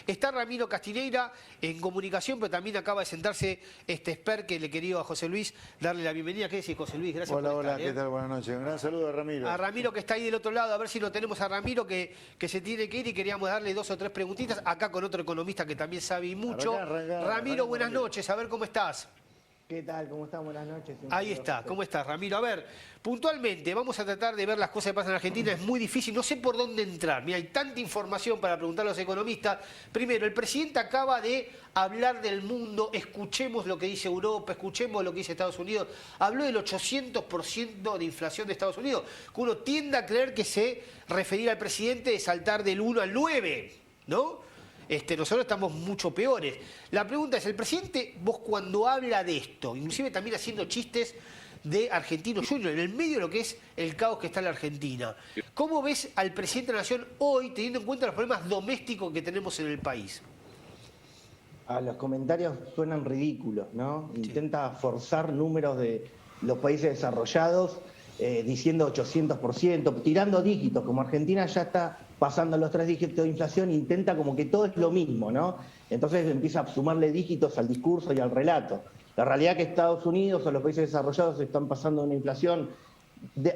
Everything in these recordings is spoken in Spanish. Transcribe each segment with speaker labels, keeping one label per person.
Speaker 1: Está Ramiro Castineira en comunicación, pero también acaba de sentarse este expert que le quería a José Luis darle la bienvenida. ¿Qué decís, José Luis? Gracias por estar.
Speaker 2: Hola, ¿qué tal? Buenas noches. Un gran saludo a Ramiro.
Speaker 1: A Ramiro que está ahí del otro lado, a ver si lo tenemos a Ramiro que se tiene que ir y queríamos darle 2 o 3 preguntitas. Acá con otro economista que también sabe y mucho. Ramiro, buenas noches, a ver cómo estás.
Speaker 3: ¿Qué tal? ¿Cómo están? Buenas noches.
Speaker 1: Ahí está, ¿cómo estás, Ramiro? A ver, puntualmente, vamos a tratar de ver las cosas que pasan en Argentina. Es muy difícil, no sé por dónde entrar. Mira, hay tanta información para preguntar a los economistas. Primero, el presidente acaba de hablar del mundo. Escuchemos lo que dice Europa, escuchemos lo que dice Estados Unidos. Habló del 800% de inflación de Estados Unidos, que uno tiende a creer que se refería al presidente de saltar del 1 al 9, ¿no? Nosotros estamos mucho peores. La pregunta es, el presidente, vos cuando habla de esto, inclusive también haciendo chistes de Argentino Junior, en el medio de lo que es el caos que está en la Argentina, ¿cómo ves al presidente de la Nación hoy, teniendo en cuenta los problemas domésticos que tenemos en el país?
Speaker 3: Los comentarios suenan ridículos, ¿no? Sí. Intenta forzar números de los países desarrollados diciendo 800%, tirando dígitos, como Argentina ya está pasando los 3 dígitos de inflación, intenta como que todo es lo mismo, ¿no? Entonces empieza a sumarle dígitos al discurso y al relato. La realidad es que Estados Unidos o los países desarrollados están pasando una inflación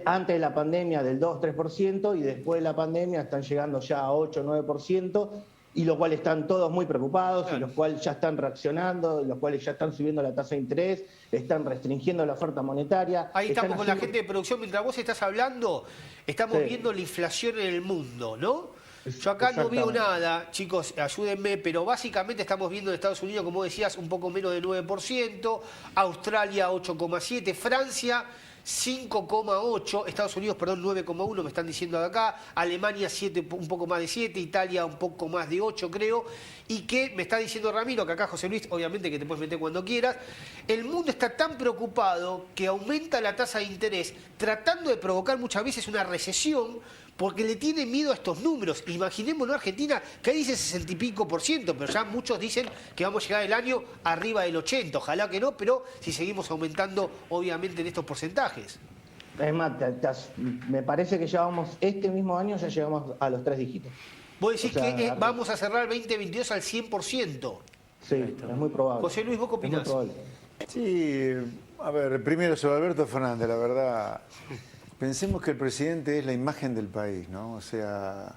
Speaker 3: antes de la pandemia del 2-3% y después de la pandemia están llegando ya a 8-9%, y los cuales están todos muy preocupados, y los cuales ya están reaccionando, los cuales ya están subiendo la tasa de interés, están restringiendo la oferta monetaria.
Speaker 1: Ahí estamos con la gente de producción, mientras vos estás hablando, estamos viendo la inflación en el mundo, ¿no? Yo acá no veo nada, chicos, ayúdenme, pero básicamente estamos viendo en Estados Unidos, como decías, un poco menos de 9%, Australia 8,7%, Francia 5,8%, Estados Unidos, perdón, 9,1% me están diciendo de acá, Alemania 7, un poco más de 7%, Italia un poco más de 8%, creo, y que me está diciendo Ramiro, que acá José Luis, obviamente que te puedes meter cuando quieras, el mundo está tan preocupado que aumenta la tasa de interés, tratando de provocar muchas veces una recesión, porque le tiene miedo a estos números. Imaginémonos Argentina, que ahí dice 60 y pico %, pero ya muchos dicen que vamos a llegar el año arriba del 80%. Ojalá que no, pero si seguimos aumentando, obviamente, en estos porcentajes.
Speaker 3: Es más, me parece que ya vamos, este mismo año ya llegamos a los 3 dígitos.
Speaker 1: Vos decís que vamos a cerrar el 2022 al 100%.
Speaker 3: Sí, es muy probable.
Speaker 1: José Luis, ¿vos qué opinás?
Speaker 3: Es muy probable.
Speaker 2: Sí, a ver, primero sobre Alberto Fernández, la verdad. Pensemos que el presidente es la imagen del país, ¿no? O sea,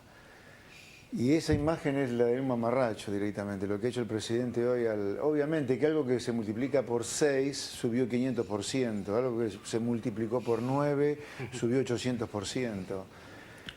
Speaker 2: y esa imagen es la de un mamarracho directamente. Lo que ha hecho el presidente hoy, obviamente que algo que se multiplica por 6 subió 500%, algo que se multiplicó por 9 subió 800%.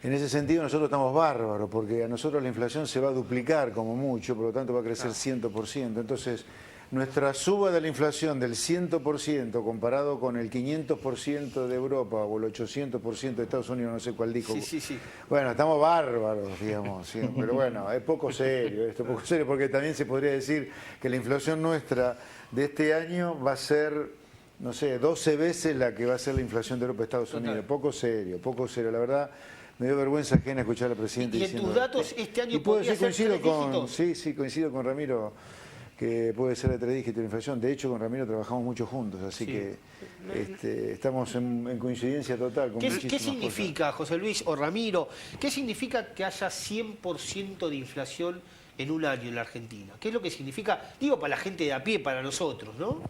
Speaker 2: En ese sentido nosotros estamos bárbaros, porque a nosotros la inflación se va a duplicar como mucho, por lo tanto va a crecer 100%. Entonces, nuestra suba de la inflación del 100% comparado con el 500% de Europa o el 800% de Estados Unidos, no sé cuál dijo.
Speaker 1: Sí.
Speaker 2: Bueno, estamos bárbaros, digamos, ¿sí? Pero bueno, es poco serio esto, poco serio, porque también se podría decir que la inflación nuestra de este año va a ser, no sé, 12 veces la que va a ser la inflación de Europa y Estados Unidos. Poco serio, la verdad. Me dio vergüenza ajena escuchar al presidente diciendo...
Speaker 1: ¿Y en tus datos este año
Speaker 2: podría ser 3 dígitos? Sí, coincido con Ramiro, que puede ser de 3 dígitos de inflación. De hecho, con Ramiro trabajamos mucho juntos, así que estamos en coincidencia total. Con
Speaker 1: ¿Qué significa, José Luis o Ramiro, qué significa que haya 100% de inflación en un año en la Argentina? ¿Qué es lo que significa? Digo, para la gente de a pie, para nosotros, ¿no?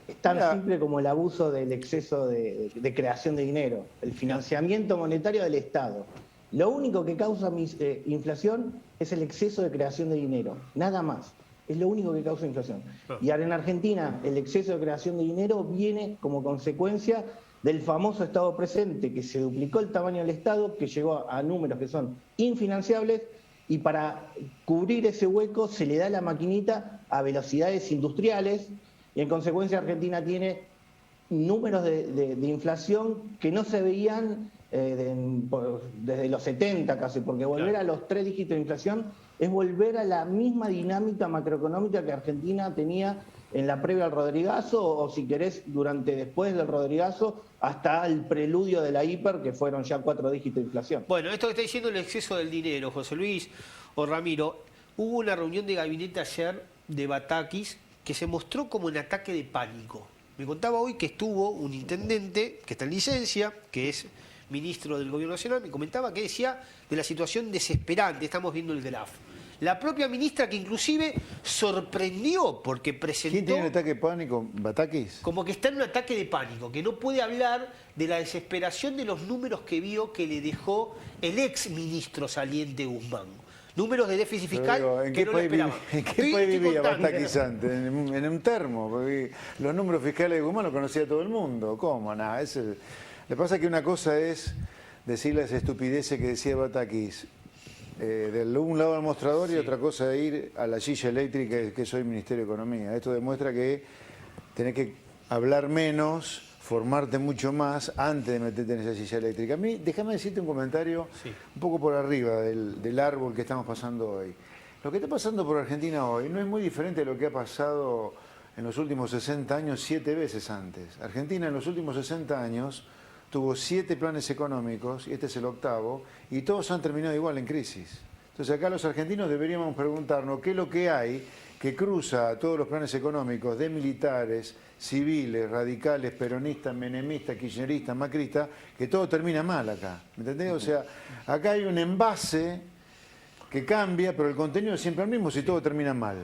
Speaker 3: Es tan simple como el abuso del exceso de creación de dinero, el financiamiento monetario del Estado. Lo único que causa inflación es el exceso de creación de dinero, nada más. Es lo único que causa inflación. Y ahora en Argentina el exceso de creación de dinero viene como consecuencia del famoso Estado presente, que se duplicó el tamaño del Estado, que llegó a números que son infinanciables, y para cubrir ese hueco se le da la maquinita a velocidades industriales, y en consecuencia Argentina tiene números de inflación que no se veían desde los 70 casi, porque volver a los 3 dígitos de inflación es volver a la misma dinámica macroeconómica que Argentina tenía en la previa al Rodrigazo, o si querés, después del Rodrigazo, hasta el preludio de la hiper, que fueron ya 4 dígitos de inflación.
Speaker 1: Bueno, esto que está diciendo el exceso del dinero, José Luis o Ramiro, hubo una reunión de gabinete ayer de Batakis que se mostró como un ataque de pánico. Me contaba hoy que estuvo un intendente que está en licencia, que es ministro del Gobierno Nacional, me comentaba que decía de la situación desesperante, estamos viendo el graph. La propia ministra que inclusive sorprendió porque presentó...
Speaker 2: ¿Quién tiene el ataque de pánico? ¿Batakis?
Speaker 1: Como que está en un ataque de pánico, que no puede hablar de la desesperación de los números que vio que le dejó el ex ministro saliente Guzmán. Números de déficit fiscal que no lo esperaban.
Speaker 2: ¿En qué país vivía Batakis antes? En un termo. Porque los números fiscales de Guzmán los conocía todo el mundo. ¿Cómo? Nada. Le pasa que una cosa es decir las estupideces que decía Batakis de un lado del mostrador y otra cosa es ir a la silla eléctrica que soy Ministerio de Economía. Esto demuestra que tenés que hablar menos, formarte mucho más antes de meterte en esa silla eléctrica. A mí, déjame decirte un comentario un poco por arriba del árbol que estamos pasando hoy. Lo que está pasando por Argentina hoy no es muy diferente de lo que ha pasado en los últimos 60 años 7 veces antes. Argentina en los últimos 60 años tuvo 7 planes económicos, y este es el 8º, y todos han terminado igual en crisis. Entonces acá los argentinos deberíamos preguntarnos qué es lo que hay que cruza todos los planes económicos de militares, civiles, radicales, peronistas, menemistas, kirchneristas, macristas, que todo termina mal acá. ¿Me entendés? O sea, acá hay un envase que cambia, pero el contenido es siempre el mismo si todo termina mal.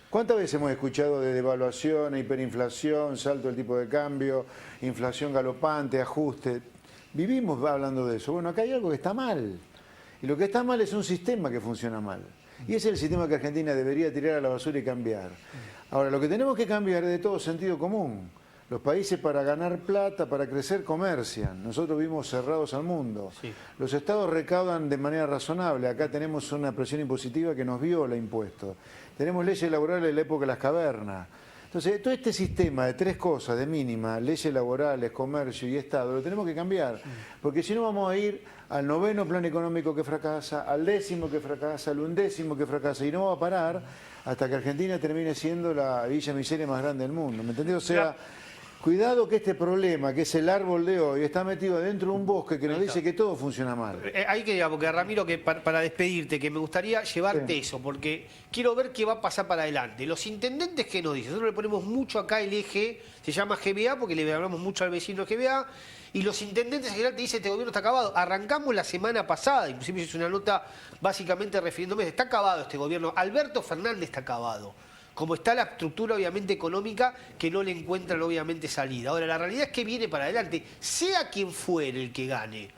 Speaker 2: ¿Cuántas veces hemos escuchado de devaluación, hiperinflación, salto del tipo de cambio, inflación galopante, ajuste? Vivimos hablando de eso. Bueno, acá hay algo que está mal. Y lo que está mal es un sistema que funciona mal. Y ese es el sistema que Argentina debería tirar a la basura y cambiar. Ahora, lo que tenemos que cambiar es de todo sentido común. Los países para ganar plata, para crecer, comercian. Nosotros vivimos cerrados al mundo. Sí. Los estados recaudan de manera razonable. Acá tenemos una presión impositiva que nos viola impuestos. Tenemos leyes laborales de la época de las cavernas. Entonces, todo este sistema de 3 cosas de mínima, leyes laborales, comercio y Estado, lo tenemos que cambiar. Porque si no vamos a ir al 9º plan económico que fracasa, al 10º que fracasa, al 11º que fracasa, y no va a parar hasta que Argentina termine siendo la villa miseria más grande del mundo. ¿Me entendés? O sea, cuidado que este problema, que es el árbol de hoy, está metido dentro de un bosque que nos dice que todo funciona mal.
Speaker 1: Hay que, porque Ramiro, que para despedirte, que me gustaría llevarte eso, porque quiero ver qué va a pasar para adelante. Los intendentes, ¿qué nos dicen? Nosotros le ponemos mucho acá el eje, se llama GBA, porque le hablamos mucho al vecino GBA, y los intendentes en general te dicen, este gobierno está acabado. Arrancamos la semana pasada, inclusive hice una nota básicamente refiriéndome, está acabado este gobierno. Alberto Fernández está acabado. Como está la estructura obviamente económica que no le encuentran obviamente salida. Ahora, la realidad es que viene para adelante, sea quien fuere el que gane,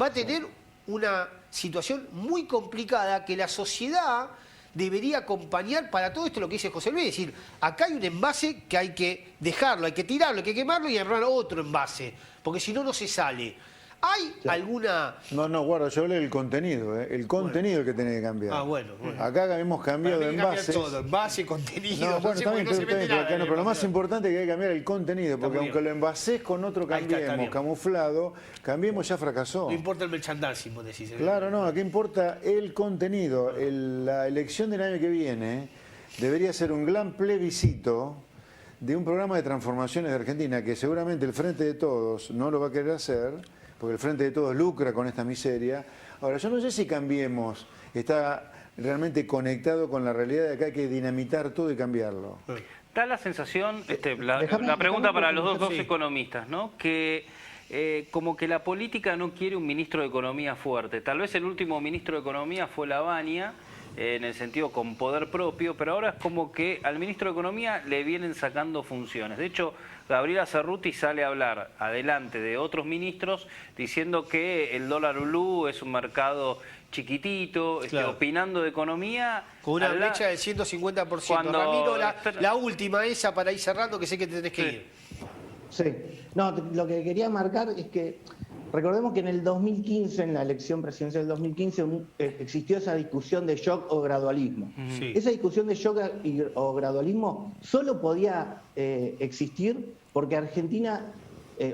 Speaker 1: va a tener una situación muy complicada que la sociedad debería acompañar para todo esto, lo que dice José Luis, es decir, acá hay un envase que hay que dejarlo, hay que tirarlo, hay que quemarlo y armar otro envase, porque si no, no se sale. ¿Hay alguna...?
Speaker 2: No, guarda, yo hablé del contenido, el contenido que tiene que cambiar.
Speaker 1: Ah, bueno.
Speaker 2: Acá hemos cambiado de envases.
Speaker 1: Todo, envase, contenido.
Speaker 2: No, bueno, también, pero lo más importante es que hay que cambiar el contenido, porque aunque lo envasés con otro cambiemos, camuflado, Cambiemos ya fracasó.
Speaker 1: No importa el merchandising, vos decís.
Speaker 2: Claro, no, aquí importa el contenido. La elección del año que viene debería ser un gran plebiscito de un programa de transformaciones de Argentina que seguramente el Frente de Todos no lo va a querer hacer, porque el Frente de Todos lucra con esta miseria. Ahora, yo no sé si Cambiemos está realmente conectado con la realidad de que hay que dinamitar todo y cambiarlo.
Speaker 4: Da la sensación, la pregunta para los dos economistas, ¿no? Que como que la política no quiere un ministro de Economía fuerte. Tal vez el último ministro de Economía fue Lavagna, en el sentido con poder propio, pero ahora es como que al ministro de Economía le vienen sacando funciones. De hecho, Gabriela Cerruti sale a hablar adelante de otros ministros diciendo que el dólar blue es un mercado chiquitito, claro, opinando de economía.
Speaker 1: Con una brecha del 150%.
Speaker 4: Cuando...
Speaker 1: Ramiro, la última esa para ir cerrando, que sé que te tenés que ir.
Speaker 3: Sí, no, lo que quería marcar es que recordemos que en el 2015, en la elección presidencial del 2015, existió esa discusión de shock o gradualismo. Sí. Esa discusión de shock o gradualismo solo podía existir porque Argentina,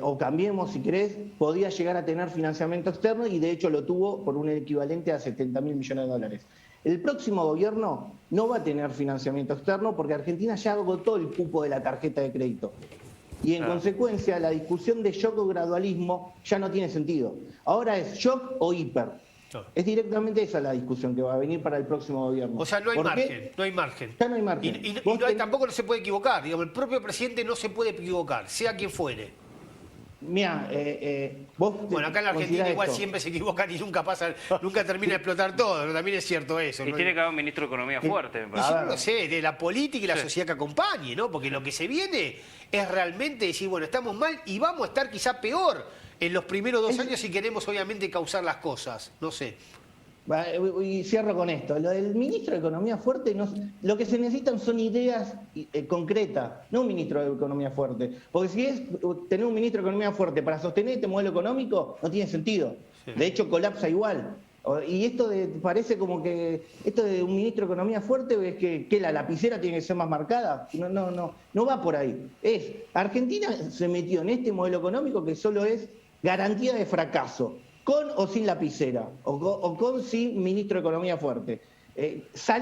Speaker 3: o Cambiemos si querés, podía llegar a tener financiamiento externo y de hecho lo tuvo por un equivalente a 70.000 millones de dólares. El próximo gobierno no va a tener financiamiento externo porque Argentina ya agotó el cupo de la tarjeta de crédito. Y en consecuencia, la discusión de shock o gradualismo ya no tiene sentido. Ahora es shock o hiper. Es directamente esa la discusión que va a venir para el próximo gobierno.
Speaker 1: O sea, no hay margen, no hay margen.
Speaker 3: Ya no hay margen.
Speaker 1: Y tampoco no se puede equivocar. Digamos, el propio presidente no se puede equivocar, sea quien fuere.
Speaker 3: Mira, vos...
Speaker 1: Bueno, acá en la Argentina igual siempre se equivocan y nunca termina de explotar todo, ¿no? También es cierto eso.
Speaker 4: Y
Speaker 1: ¿no?
Speaker 4: tiene que haber un ministro de Economía fuerte.
Speaker 1: Y yo no sé, de la política y la sociedad que acompañe, ¿no? Porque lo que se viene es realmente decir, bueno, estamos mal y vamos a estar quizá peor en los primeros 2 años si queremos obviamente causar las cosas, no sé.
Speaker 3: Y cierro con esto. Lo del ministro de Economía fuerte, lo que se necesitan son ideas concretas, no un ministro de Economía fuerte. Porque si es tener un ministro de Economía fuerte para sostener este modelo económico, no tiene sentido. Sí. De hecho, colapsa igual. Y esto parece como que esto de un ministro de Economía fuerte es que la lapicera tiene que ser más marcada. No va por ahí. Argentina se metió en este modelo económico que solo es garantía de fracaso. Con o sin lapicera, o con sin ministro de Economía fuerte. Estar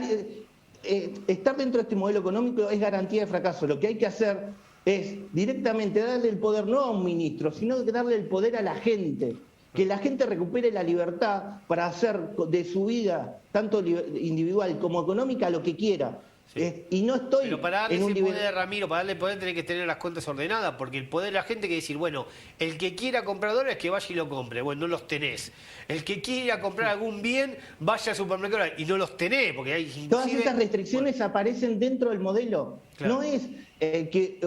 Speaker 3: dentro de este modelo económico es garantía de fracaso. Lo que hay que hacer es directamente darle el poder no a un ministro, sino darle el poder a la gente. Que la gente recupere la libertad para hacer de su vida, tanto individual como económica, lo que quiera. Sí. Y no estoy.
Speaker 1: Pero para darle ese poder, Ramiro, para darle poder tenés que tener las cuentas ordenadas, porque el poder de la gente que decir, bueno, el que quiera comprar dólares que vaya y lo compre, bueno, no los tenés. El que quiera comprar algún bien, vaya al supermercado y no los tenés, porque hay inclusive...
Speaker 3: Todas esas restricciones aparecen dentro del modelo. Claro. No es que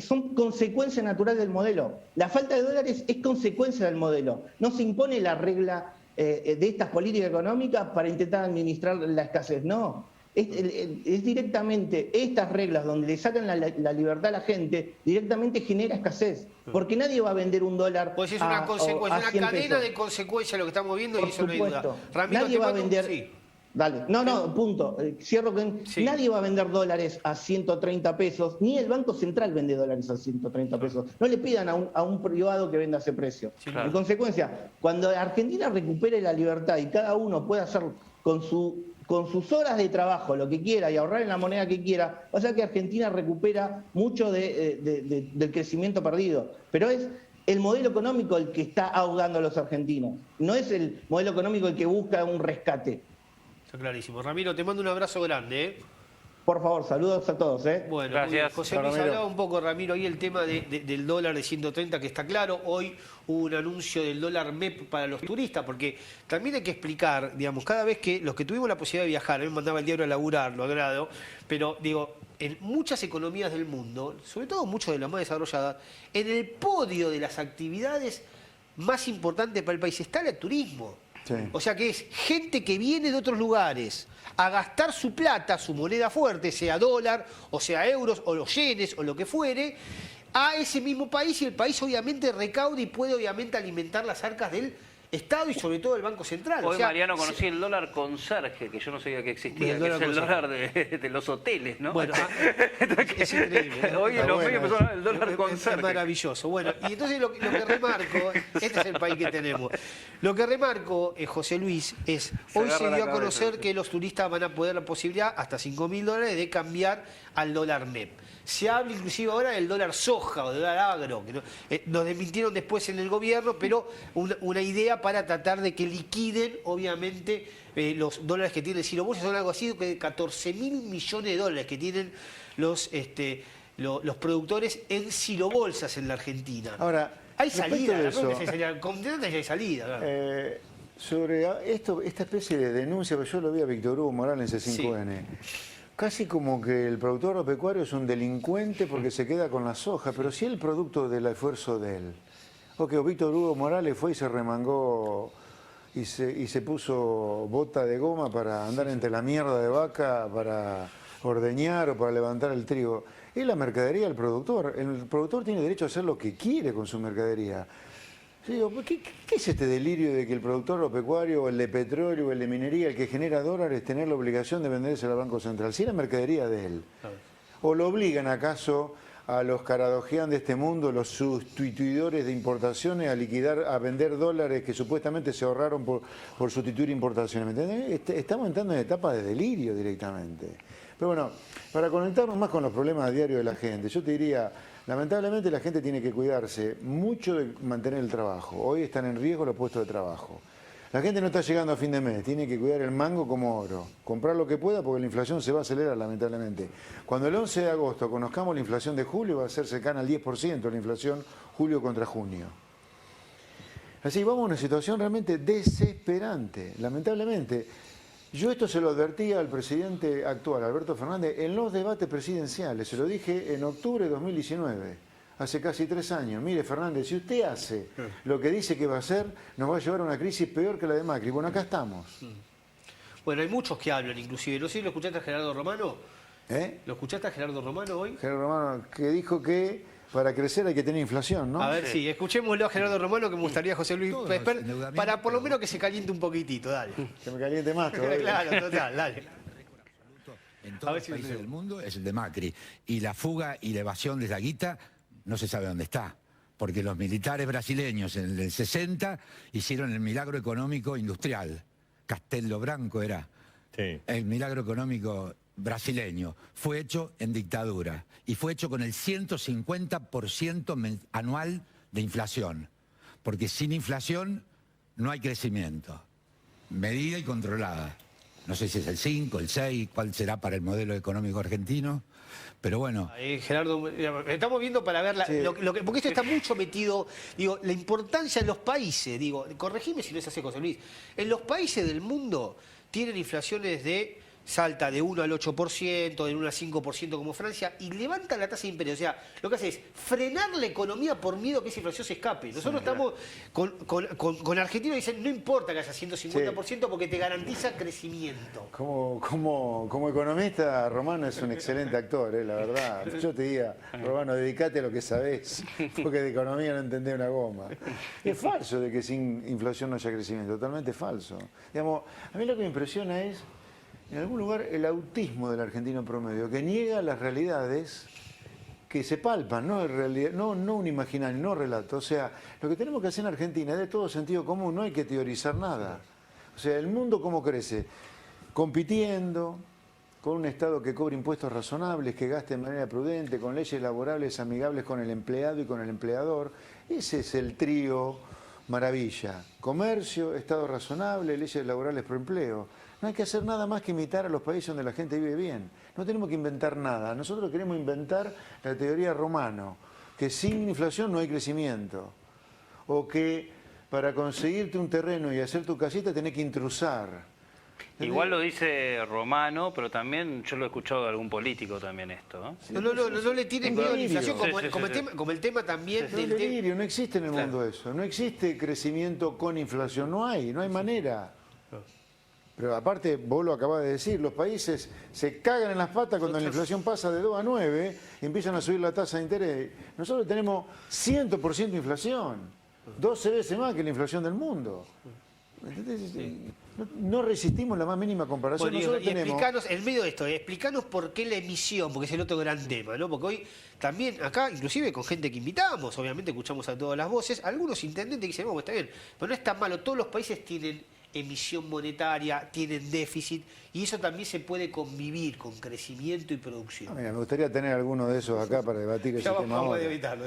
Speaker 3: son consecuencia natural del modelo. La falta de dólares es consecuencia del modelo. No se impone la regla de estas políticas económicas para intentar administrar la escasez, no. Es directamente estas reglas donde le sacan la libertad a la gente, directamente genera escasez. Porque nadie va a vender un dólar.
Speaker 1: Pues es una consecuencia, una cadena de consecuencias lo que estamos viendo.
Speaker 3: Por
Speaker 1: y eso
Speaker 3: supuesto.
Speaker 1: No hay duda. Ramiro,
Speaker 3: nadie va a vender.
Speaker 1: Sí.
Speaker 3: Dale. No, punto. Cierro con. Sí. Nadie va a vender dólares a 130 pesos, ni el Banco Central vende dólares a 130 pesos. No le pidan a un privado que venda a ese precio. Sí, claro. En consecuencia, cuando Argentina recupere la libertad y cada uno pueda hacer con sus horas de trabajo lo que quiera y ahorrar en la moneda que quiera, o sea que Argentina recupera mucho del crecimiento perdido. Pero es el modelo económico el que está ahogando a los argentinos. No es el modelo económico el que busca un rescate.
Speaker 1: Está clarísimo. Ramiro, te mando un abrazo grande, ¿eh?
Speaker 3: Por favor, saludos a todos.
Speaker 1: Bueno,
Speaker 4: gracias.
Speaker 1: José Luis, hablaba un poco, Ramiro, ahí el tema del dólar de 130, que está claro. Hoy hubo un anuncio del dólar MEP para los turistas, porque también hay que explicar, digamos, cada vez que los que tuvimos la posibilidad de viajar, me mandaba el diario a laburar, lo agrado, pero digo, en muchas economías del mundo, sobre todo muchas de las más desarrolladas, en el podio de las actividades más importantes para el país está el turismo. Sí. O sea que es gente que viene de otros lugares a gastar su plata, su moneda fuerte, sea dólar, o sea euros, o los yenes, o lo que fuere, a ese mismo país, y el país obviamente recauda y puede obviamente alimentar las arcas del Estado y sobre todo el Banco Central.
Speaker 4: Hoy, o sea, Mariano, conocí el dólar conserje, que yo no sabía que existía, que es el dólar de los hoteles, ¿no?
Speaker 1: Bueno, es increíble.
Speaker 4: Hoy en los medios empezó a hablar del dólar conserje.
Speaker 1: Es maravilloso. Bueno, y entonces lo que remarco, este es el país que tenemos. Lo que remarco, José Luis, es hoy se dio a conocer que los turistas van a poder la posibilidad, hasta $5.000, de cambiar al dólar MEP. Se habla inclusive ahora del dólar soja o del dólar agro, que nos desmintieron después en el gobierno, pero una idea para tratar de que liquiden, obviamente, los dólares que tiene el Ciro Bolsa. Son algo así de 14.000 millones de dólares que tienen los productores en Ciro Bolsas en la Argentina.
Speaker 2: Ahora,
Speaker 1: hay salida, hay salida. Claro.
Speaker 2: Sobre esta especie de denuncia, yo lo vi a Víctor Hugo Morales en C5N. Sí. Casi como que el productor agropecuario es un delincuente porque se queda con la soja, pero sí el producto del esfuerzo de él. O que Víctor Hugo Morales fue y se remangó y se puso bota de goma para andar entre la mierda de vaca, para ordeñar o para levantar el trigo. Es la mercadería del productor. El productor tiene derecho a hacer lo que quiere con su mercadería. Digo, ¿qué es este delirio de que el productor agropecuario, o el de petróleo, o el de minería, el que genera dólares, tener la obligación de venderse al Banco Central? Si es la mercadería de él. ¿O lo obligan acaso a los Karadojian de este mundo, los sustituidores de importaciones, a liquidar, a vender dólares que supuestamente se ahorraron por sustituir importaciones? ¿Me entendés? Estamos entrando en etapa de delirio directamente. Pero bueno, para conectarnos más con los problemas diarios de la gente, yo te diría... Lamentablemente la gente tiene que cuidarse mucho de mantener el trabajo. Hoy están en riesgo los puestos de trabajo. La gente no está llegando a fin de mes, tiene que cuidar el mango como oro. Comprar lo que pueda porque la inflación se va a acelerar lamentablemente. Cuando el 11 de agosto conozcamos la inflación de julio va a ser cercana al 10% la inflación julio contra junio. Así vamos a una situación realmente desesperante, lamentablemente. Yo esto se lo advertía al presidente actual, Alberto Fernández, en los debates presidenciales. Se lo dije en octubre de 2019, hace casi 3 años. Mire, Fernández, si usted hace lo que dice que va a hacer, nos va a llevar a una crisis peor que la de Macri. Bueno, acá estamos.
Speaker 1: Bueno, hay muchos que hablan, inclusive. No sé si lo escuchaste a Gerardo Romano. ¿Lo escuchaste a Gerardo Romano hoy?
Speaker 2: Gerardo Romano, que dijo que para crecer hay que tener inflación, ¿no?
Speaker 1: A ver, sí, escuchémoslo a Gerardo Romano, que me gustaría José Luis Pesper, para por lo menos que se caliente un poquitito, dale.
Speaker 2: Que me caliente más todavía.
Speaker 1: Claro, total, dale.
Speaker 5: En todos los países del mundo es el de Macri. Y la fuga y la evasión de la guita no se sabe dónde está. Porque los militares brasileños en el 60 hicieron el milagro económico industrial. Castelo Branco era.
Speaker 6: Sí.
Speaker 5: El milagro económico brasileño. Fue hecho en dictadura. Y fue hecho con el 150% anual de inflación. Porque sin inflación no hay crecimiento. Medida y controlada. No sé si es el 5, el 6, cuál será para el modelo económico argentino. Pero bueno.
Speaker 1: Gerardo, estamos viendo para ver, porque esto está mucho metido, digo, la importancia en los países, digo, corregime si no es así, José Luis, en los países del mundo tienen inflaciones salta de 1 al 8%, de 1 al 5% como Francia, y levanta la tasa de imperio. O sea, lo que hace es frenar la economía por miedo a que esa inflación se escape. Nosotros estamos con Argentina, dicen, no importa que haya 150% porque te garantiza crecimiento.
Speaker 2: Como economista, Romano es un excelente actor, la verdad. Yo te diría, Romano, dedicate a lo que sabés, porque de economía no entendés una goma. Es falso de que sin inflación no haya crecimiento, totalmente falso. Digamos, a mí lo que me impresiona es, en algún lugar, el autismo del argentino promedio, que niega las realidades que se palpan, no un imaginario, no relato. O sea, lo que tenemos que hacer en Argentina es de todo sentido común, no hay que teorizar nada. O sea, el mundo cómo crece, compitiendo, con un Estado que cobre impuestos razonables, que gaste de manera prudente, con leyes laborables amigables con el empleado y con el empleador. Ese es el trío maravilla. Comercio, Estado razonable, leyes laborales pro empleo. No hay que hacer nada más que imitar a los países donde la gente vive bien. No tenemos que inventar nada. Nosotros queremos inventar la teoría Romano, que sin inflación no hay crecimiento. O que para conseguirte un terreno y hacer tu casita tenés que intrusar.
Speaker 4: Igual lo dice Romano, pero también yo lo he escuchado de algún político también esto, ¿no?
Speaker 1: No le tienes miedo a la inflación, como el tema también
Speaker 2: del delirio, no existe en el mundo eso. No existe crecimiento con inflación, no hay manera. Pero aparte, vos lo acabás de decir, los países se cagan en las patas cuando la inflación pasa de 2 a 9 y empiezan a subir la tasa de interés. Nosotros tenemos 100% de inflación, 12 veces más que la inflación del mundo. No resistimos la más mínima comparación.
Speaker 1: Bueno, y explicanos, en medio de esto, explicanos por qué la emisión, porque es el otro gran tema, ¿no? Porque hoy también acá, inclusive con gente que invitamos, obviamente escuchamos a todas las voces, algunos intendentes dicen, está bien, pero no es tan malo, todos los países tienen emisión monetaria, tienen déficit, y eso también se puede convivir con crecimiento y producción.
Speaker 2: Mira, me gustaría tener alguno de esos acá para debatir ese tema.
Speaker 1: Vamos a evitarlo.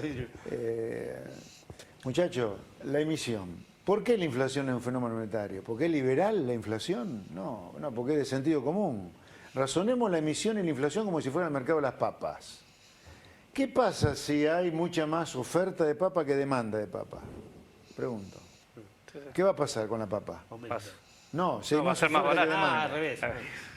Speaker 2: Muchachos, la emisión. ¿Por qué la inflación es un fenómeno monetario? ¿Por qué es liberal la inflación? No, porque es de sentido común. Razonemos la emisión y la inflación como si fuera el mercado de las papas. ¿Qué pasa si hay mucha más oferta de papa que demanda de papa? Pregunto. ¿Qué va a pasar con la papa? No, si hay más oferta que demanda.
Speaker 1: Al revés.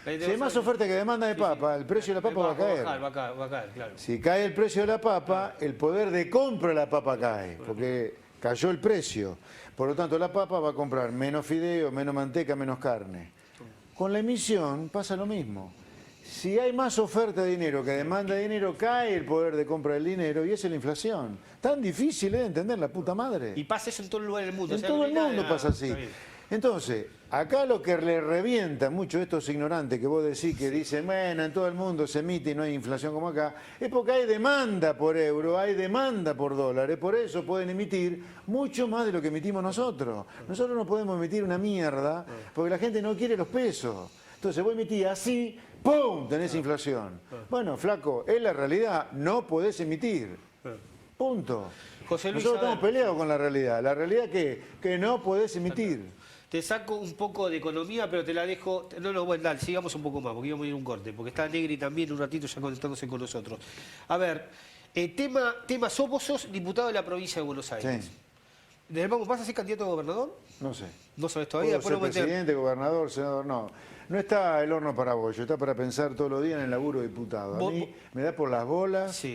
Speaker 2: Si hay más oferta que demanda de papa, el precio de la papa va a caer.
Speaker 1: Va a caer, claro.
Speaker 2: Si cae el precio de la papa, el poder de compra de la papa cae, porque cayó el precio. Por lo tanto, la papa va a comprar menos fideo, menos manteca, menos carne. Con la emisión pasa lo mismo. Si hay más oferta de dinero que demanda de dinero, cae el poder de compra del dinero y esa es la inflación. Tan difícil de entender, la puta madre.
Speaker 1: Y pasa eso en todo el lugar del mundo.
Speaker 2: En todo el mundo pasa así. Entonces, acá lo que le revienta mucho a estos ignorantes que vos decís que dicen, bueno, en todo el mundo se emite y no hay inflación como acá, es porque hay demanda por euro, hay demanda por dólares, por eso pueden emitir mucho más de lo que emitimos nosotros. Nosotros no podemos emitir una mierda porque la gente no quiere los pesos. Entonces vos emitís así, ¡pum!, tenés inflación. Bueno, flaco, es la realidad, no podés emitir. Punto.
Speaker 1: José Luis,
Speaker 2: nosotros estamos peleados con la realidad. La realidad que no podés emitir.
Speaker 1: Te saco un poco de economía, pero te la dejo... No, bueno, dale, sigamos un poco más, porque íbamos a ir a un corte, porque está Negri también un ratito ya conectándose con nosotros. A ver, Tema, vos sos diputado de la provincia de Buenos Aires.
Speaker 2: Sí.
Speaker 1: ¿Vas a ser candidato a gobernador?
Speaker 2: No sé.
Speaker 1: No sabes todavía.
Speaker 2: Puedo ser presidente, gobernador, senador, no. No está el horno para bollo, está para pensar todos los días en el laburo de diputado. A mí me da por las bolas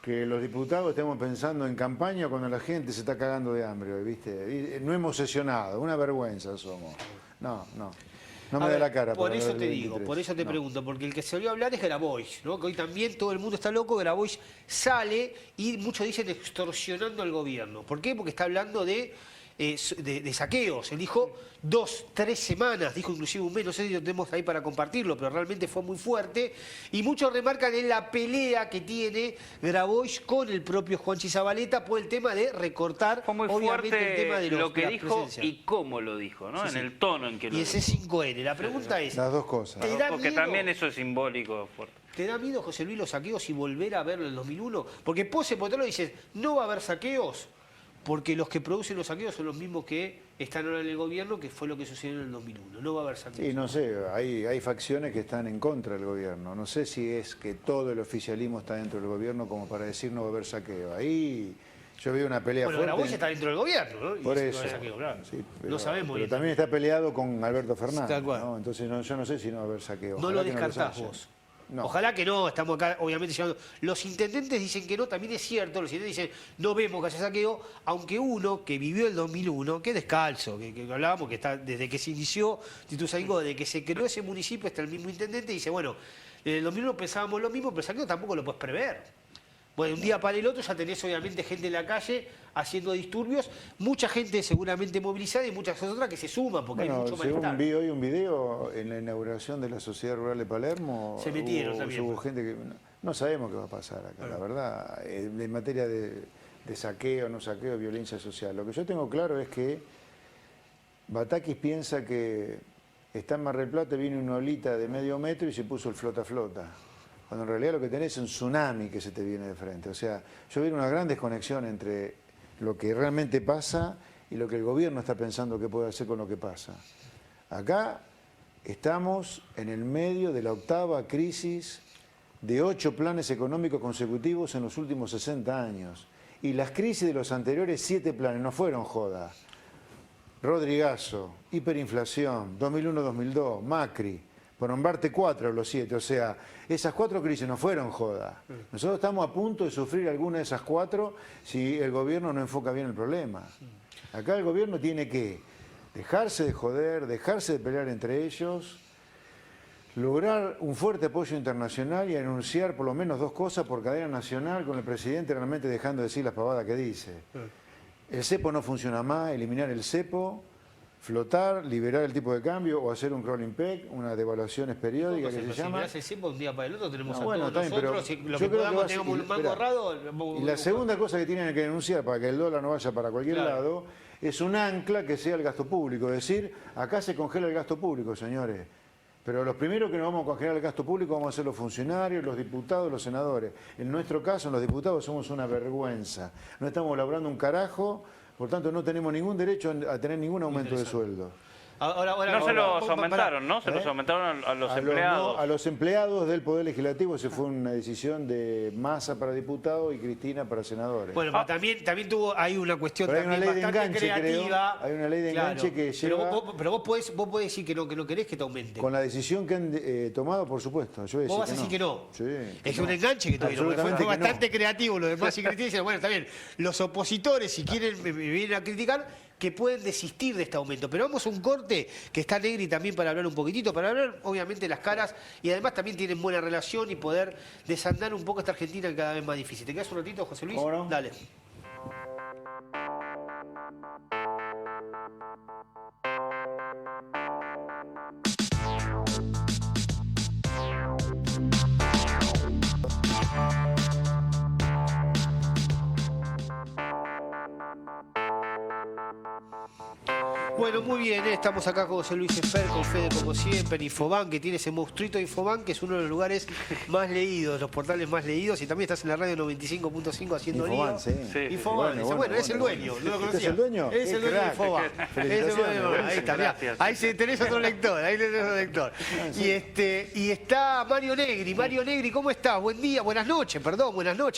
Speaker 2: que los diputados estemos pensando en campaña cuando la gente se está cagando de hambre, ¿viste? No hemos sesionado, una vergüenza somos. No me da la cara.
Speaker 1: Por eso te digo, por eso te pregunto, porque el que se volvió a hablar es Grabois, ¿no? Que hoy también todo el mundo está loco, Grabois sale y muchos dicen extorsionando al gobierno. ¿Por qué? Porque está hablando de saqueos. Él dijo 2, 3 semanas, dijo inclusive un mes, no sé si lo tenemos ahí para compartirlo, pero realmente fue muy fuerte. Y muchos remarcan en la pelea que tiene Grabois con el propio Juanchi Zabaleta por el tema de recortar,
Speaker 4: fue muy
Speaker 1: obviamente,
Speaker 4: fuerte
Speaker 1: el tema de
Speaker 4: lo que dijo y cómo lo dijo, ¿no? En el tono en que lo dijo.
Speaker 1: Y ese 5N. La pregunta es...
Speaker 2: Las dos cosas.
Speaker 4: Porque también eso es simbólico fuerte.
Speaker 1: ¿Te da miedo, José Luis, los saqueos y volver a verlo en el 2001? Porque Pose Potolo dice, no va a haber saqueos, porque los que producen los saqueos son los mismos que están ahora en el gobierno, que fue lo que sucedió en el 2001. No va a haber saqueos.
Speaker 2: Sí, no sé, hay facciones que están en contra del gobierno. No sé si es que todo el oficialismo está dentro del gobierno como para decir no va a haber saqueo. Ahí yo veo una pelea fuerte.
Speaker 1: Bueno, Grabois está dentro del gobierno, ¿no?
Speaker 2: Por eso.
Speaker 1: No hay saqueo, claro.
Speaker 2: Sí,
Speaker 1: no sabemos
Speaker 2: pero
Speaker 1: bien.
Speaker 2: también está peleado con Alberto Fernández.
Speaker 1: Tal cual.
Speaker 2: ¿No? Entonces yo no sé si no va a haber saqueo.
Speaker 1: No lo descartás vos.
Speaker 2: No.
Speaker 1: Ojalá que no, estamos acá obviamente llegando. Los intendentes dicen que no, también es cierto, los intendentes dicen no vemos que haya saqueo, aunque uno que vivió el 2001, que es descalzo, que hablábamos, que está desde que se inició Ituzaingó, desde que se creó ese municipio, está el mismo intendente y dice, bueno, en el 2001 pensábamos lo mismo, pero el saqueo tampoco lo puedes prever. Bueno, un día para el otro ya tenés obviamente gente en la calle haciendo disturbios, mucha gente seguramente movilizada y muchas otras que se suman porque hay mucho malestar.
Speaker 2: Según vi hoy un video en la inauguración de la Sociedad Rural de Palermo,
Speaker 1: se metieron también.
Speaker 2: Hubo gente que no sabemos qué va a pasar acá, la verdad, en materia de saqueo, no saqueo, violencia social. Lo que yo tengo claro es que Batakis piensa que está en Mar del Plata, viene una olita de medio metro y se puso el flota-flota. Cuando en realidad lo que tenés es un tsunami que se te viene de frente. O sea, yo veo una gran desconexión entre lo que realmente pasa y lo que el gobierno está pensando que puede hacer con lo que pasa. Acá estamos en el medio de la 8ª crisis de 8 planes económicos consecutivos en los últimos 60 años. Y las crisis de los anteriores 7 planes no fueron joda. Rodrigazo, hiperinflación, 2001-2002, Macri. Por nombrarte 4 de los 7, o sea, esas 4 crisis no fueron joda. Nosotros estamos a punto de sufrir alguna de esas 4 si el gobierno no enfoca bien el problema. Acá el gobierno tiene que dejarse de joder, dejarse de pelear entre ellos, lograr un fuerte apoyo internacional y anunciar por lo menos 2 cosas por cadena nacional con el presidente realmente dejando de decir las pavadas que dice. El cepo no funciona más, eliminar el cepo, flotar, liberar el tipo de cambio o hacer un crawling peg, una devaluaciones periódicas que se llama.
Speaker 1: Si mirás el un día para el otro tenemos
Speaker 2: bueno,
Speaker 1: todos nosotros, si lo que podamos tengamos un mango ahorrado.
Speaker 2: Y la segunda cosa que tienen que denunciar para que el dólar no vaya para cualquier lado es un ancla que sea el gasto público, es decir, acá se congela el gasto público, señores. Pero los primeros que nos vamos a congelar el gasto público vamos a ser los funcionarios, los diputados, los senadores. En nuestro caso, los diputados somos una vergüenza. No estamos laburando un carajo. Por tanto, no tenemos ningún derecho a tener ningún aumento de sueldo.
Speaker 4: No se los aumentaron, ¿no? Se los aumentaron a los empleados.
Speaker 2: A los empleados del Poder Legislativo se fue una decisión de Massa para diputados y Cristina para senadores.
Speaker 1: Bueno, también tuvo ahí una cuestión
Speaker 2: pero
Speaker 1: también bastante creativa.
Speaker 2: Hay una ley de enganche que lleva...
Speaker 1: Pero vos podés decir que no querés que te aumente.
Speaker 2: Con la decisión que han tomado, por supuesto.
Speaker 1: Vos vas a decir que no.
Speaker 2: Sí,
Speaker 1: es un enganche que tuvieron. Fue bastante creativo. Los demás y Cristina dicen, bueno, está bien, los opositores, si quieren, me vienen a criticar, que pueden desistir de este aumento. Pero vamos a un corte que está Negri también para hablar un poquitito, para hablar obviamente las caras y además también tienen buena relación y poder desandar un poco esta Argentina que cada vez más difícil. ¿Te quedas un ratito, José Luis?
Speaker 2: ¿Cómo no?
Speaker 1: Dale. Bueno, muy bien, estamos acá con José Luis Esper, con Fede como siempre, en Infobae, que tiene ese monstruito de Infobae, que es uno de los lugares más leídos, los portales más leídos, y también estás en la radio 95.5 haciendo
Speaker 2: Infobae,
Speaker 1: lío.
Speaker 2: sí.
Speaker 1: Infobae, bueno, es el dueño, no lo conocía.
Speaker 2: ¿Es el dueño?
Speaker 1: Es el dueño de Infobae.
Speaker 2: Felicitaciones.
Speaker 1: Ahí está, mirá, ahí tenés otro lector, Y está Mario Negri. Mario Negri, ¿cómo estás? Buen día, buenas noches,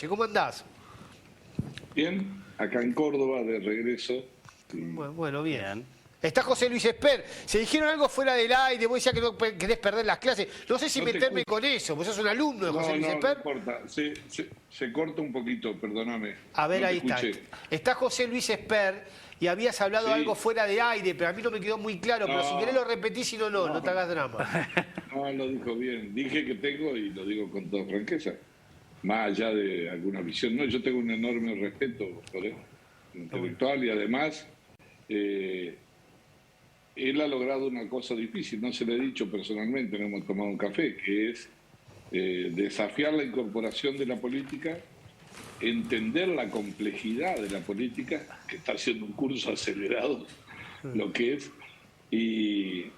Speaker 1: ¿cómo andás?
Speaker 6: Bien, acá en Córdoba, de regreso.
Speaker 1: Bueno, bien. Está José Luis Esper. Se dijeron algo fuera del aire, vos decías que no querés perder las clases. No sé si meterme con eso, vos sos un alumno de José Luis Esper.
Speaker 6: No importa, se corta un poquito, perdóname.
Speaker 1: A ver, ahí está. Está José Luis Esper y habías hablado algo fuera de aire, pero a mí no me quedó muy claro. Pero si querés lo repetís, si no te hagas drama.
Speaker 6: No, lo dijo bien. Dije que tengo, y lo digo con toda franqueza, más allá de alguna visión. No, yo tengo un enorme respeto por él, intelectual, y además él ha logrado una cosa difícil, no se le he dicho personalmente, no hemos tomado un café, que es desafiar la incorporación de la política, entender la complejidad de la política, que está haciendo un curso acelerado, lo que es, y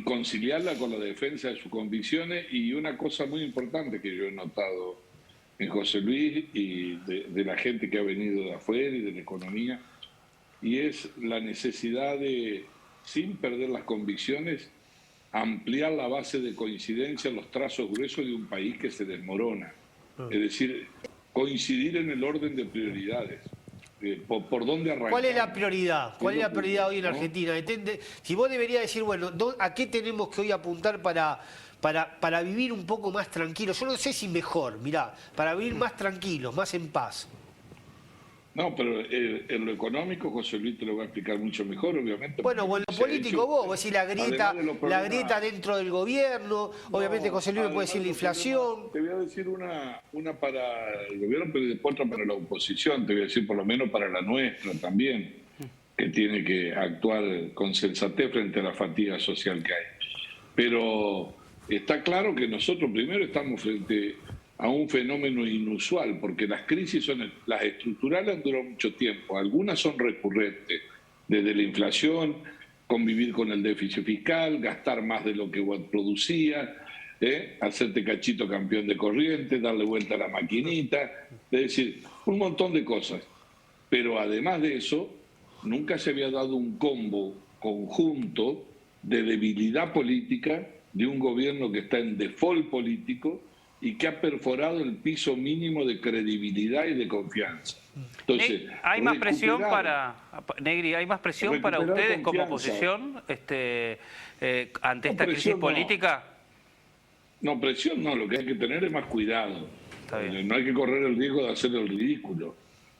Speaker 6: conciliarla con la defensa de sus convicciones. Y una cosa muy importante que yo he notado en José Luis y de la gente que ha venido de afuera y de la economía, y es la necesidad de, sin perder las convicciones, ampliar la base de coincidencia, los trazos gruesos de un país que se desmorona. Es decir, coincidir en el orden de prioridades. ¿Por dónde arrancar?
Speaker 1: ¿Cuál es la prioridad? ¿Cuál es la prioridad hoy en Argentina? Si vos deberías decir, bueno, ¿a qué tenemos que hoy apuntar para vivir un poco más tranquilos? Yo no sé si mejor, mirá, para vivir más tranquilos, más en paz.
Speaker 6: No, pero en lo económico José Luis te lo va a explicar mucho mejor, obviamente.
Speaker 1: Bueno, o en lo político vos decís la grieta dentro del gobierno, obviamente José Luis me puede decir la inflación.
Speaker 6: Te voy a decir una para el gobierno, pero después otra para la oposición, te voy a decir por lo menos para la nuestra también, que tiene que actuar con sensatez frente a la fatiga social que hay. Pero está claro que nosotros primero estamos frente a un fenómeno inusual, porque las crisis las estructurales han durado mucho tiempo, algunas son recurrentes, desde la inflación, convivir con el déficit fiscal, gastar más de lo que producía, hacerte cachito campeón de corriente, darle vuelta a la maquinita, es decir, un montón de cosas. Pero además de eso, nunca se había dado un combo conjunto de debilidad política de un gobierno que está en default político y que ha perforado el piso mínimo de credibilidad y de confianza. Entonces,
Speaker 4: ¿hay más presión Negri, hay más presión para ustedes como oposición ante esta crisis política?
Speaker 6: No, presión no, lo que hay que tener es más cuidado. No hay que correr el riesgo de hacer el ridículo.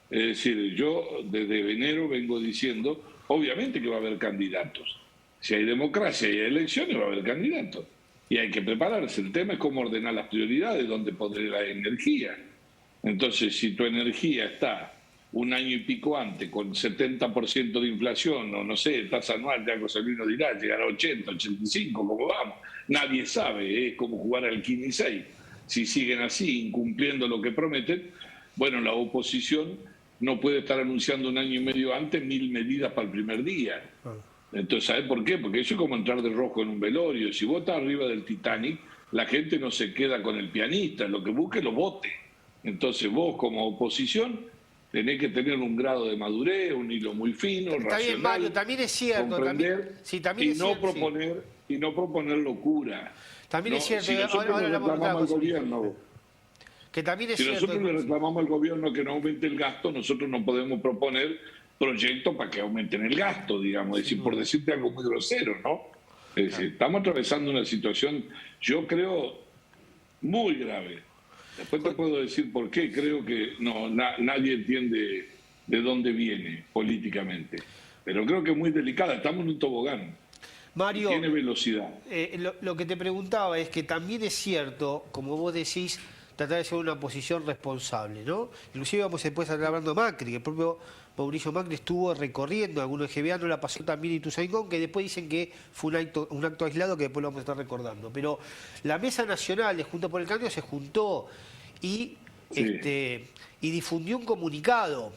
Speaker 6: Es decir, yo desde enero vengo diciendo, obviamente que va a haber candidatos. Si hay democracia y hay elecciones, va a haber candidatos. Y hay que prepararse. El tema es cómo ordenar las prioridades, dónde poner la energía. Entonces, si tu energía está un año y pico antes con 70% de inflación, o no sé, tasa anual, ya José Luis nos dirá, llegar a 80, 85, ¿cómo vamos? Nadie sabe, es como jugar al 15 y 6. Si siguen así, incumpliendo lo que prometen, bueno, la oposición no puede estar anunciando un año y medio antes 1000 medidas para el primer día. Entonces, ¿sabes por qué? Porque eso es como entrar de rojo en un velorio. Si vos estás arriba del Titanic, la gente no se queda con el pianista, lo que busque lo vote. Entonces vos como oposición tenés que tener un grado de madurez, un hilo muy fino,
Speaker 1: Está
Speaker 6: racional,
Speaker 1: bien, Mario, también es cierto.
Speaker 6: comprender y no proponer locura.
Speaker 1: También es cierto.
Speaker 6: Si nosotros le reclamamos al gobierno,
Speaker 1: que también es
Speaker 6: si
Speaker 1: cierto.
Speaker 6: nosotros le reclamamos al gobierno que no aumente el gasto, nosotros no podemos proponer proyectos para que aumenten el gasto, digamos, es decir, por decirte algo muy grosero, ¿no? Es decir, estamos atravesando una situación, yo creo, muy grave. Después te puedo decir por qué. Creo que nadie entiende de dónde viene políticamente. Pero creo que es muy delicada. Estamos en un tobogán.
Speaker 1: Mario,
Speaker 6: tiene velocidad.
Speaker 1: Lo que te preguntaba es que también es cierto, como vos decís, tratar de ser una posición responsable, ¿no? Inclusive vamos después a estar hablando de Macri, que el propio Mauricio Macri estuvo recorriendo algunos GBA, no la pasó también Ituzaingó, que después dicen que fue un acto aislado que después lo vamos a estar recordando. Pero la Mesa Nacional de Juntos por el Cambio se juntó y difundió un comunicado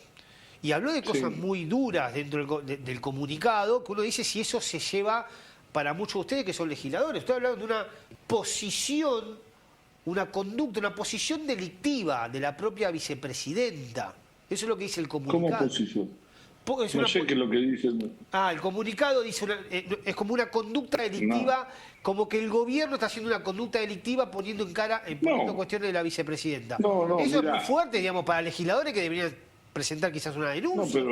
Speaker 1: y habló de cosas muy duras dentro del comunicado, que uno dice si eso se lleva para muchos de ustedes que son legisladores. Estoy hablando de una posición, una conducta, una posición delictiva de la propia vicepresidenta. Eso es lo que dice el comunicado.
Speaker 6: ¿Cómo posición?
Speaker 1: Es
Speaker 6: no sé qué es lo que dicen.
Speaker 1: El comunicado dice es como una conducta delictiva, como que el gobierno está haciendo una conducta delictiva poniendo en cara, poniendo cuestiones de la vicepresidenta. Eso mirá, es muy fuerte, digamos, para legisladores que deberían presentar quizás una denuncia.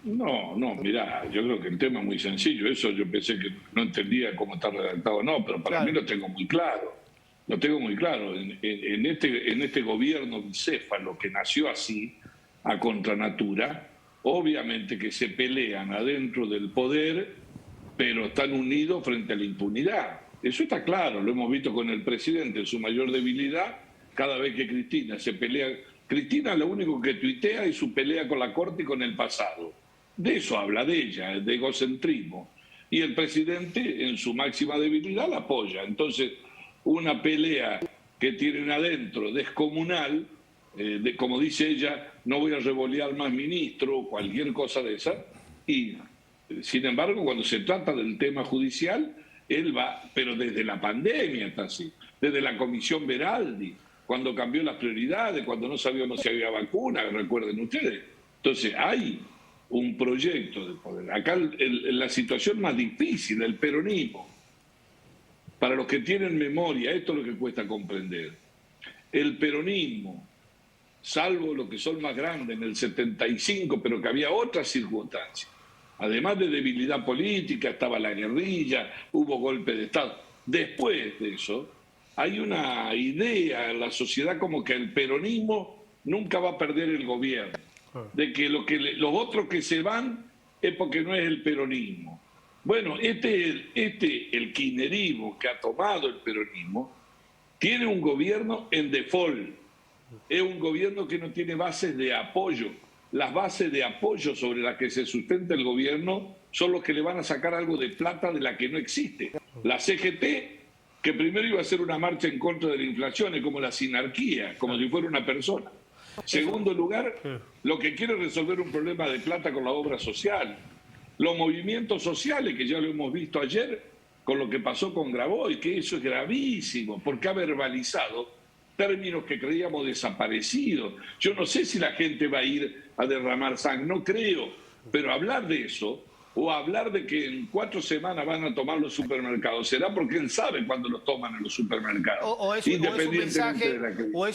Speaker 6: Mirá, yo creo que el tema es muy sencillo. Eso yo pensé que no entendía cómo está redactado, pero para mí lo tengo muy claro. Lo tengo muy claro. En este gobierno bicéfalo que nació así, a contranatura, obviamente que se pelean adentro del poder, pero están unidos frente a la impunidad. Eso está claro, lo hemos visto con el presidente en su mayor debilidad, cada vez que Cristina se pelea. Cristina lo único que tuitea es su pelea con la Corte y con el pasado. De eso habla de ella, de egocentrismo. Y el presidente en su máxima debilidad la apoya. Entonces, una pelea que tienen adentro descomunal, como dice ella, no voy a revolear más ministro, cualquier cosa de esa, y sin embargo cuando se trata del tema judicial, él va, pero desde la pandemia está así, desde la comisión Beraldi, cuando cambió las prioridades, cuando no sabíamos si había vacuna, recuerden ustedes. Entonces hay un proyecto de poder. Acá la situación más difícil, el peronismo, para los que tienen memoria, esto es lo que cuesta comprender, el peronismo, salvo los que son más grandes en el 75, pero que había otras circunstancias. Además de debilidad política, estaba la guerrilla, hubo golpe de Estado. Después de eso, hay una idea en la sociedad como que el peronismo nunca va a perder el gobierno, de que los otros que se van es porque no es el peronismo. Bueno, el kirchnerismo que ha tomado el peronismo tiene un gobierno en default. Es un gobierno que no tiene bases de apoyo. Las bases de apoyo sobre las que se sustenta el gobierno son los que le van a sacar algo de plata de la que no existe. La CGT, que primero iba a hacer una marcha en contra de la inflación, es como la sinarquía, como si fuera una persona. Segundo lugar, lo que quiere resolver un problema de plata con la obra social. Los movimientos sociales, que ya lo hemos visto ayer con lo que pasó con Grabois, que eso es gravísimo, porque ha verbalizado términos que creíamos desaparecidos. Yo no sé si la gente va a ir a derramar sangre, no creo, pero hablar de eso, o hablar de que en 4 semanas van a tomar los supermercados, será porque él sabe cuándo los toman en los supermercados.
Speaker 1: O es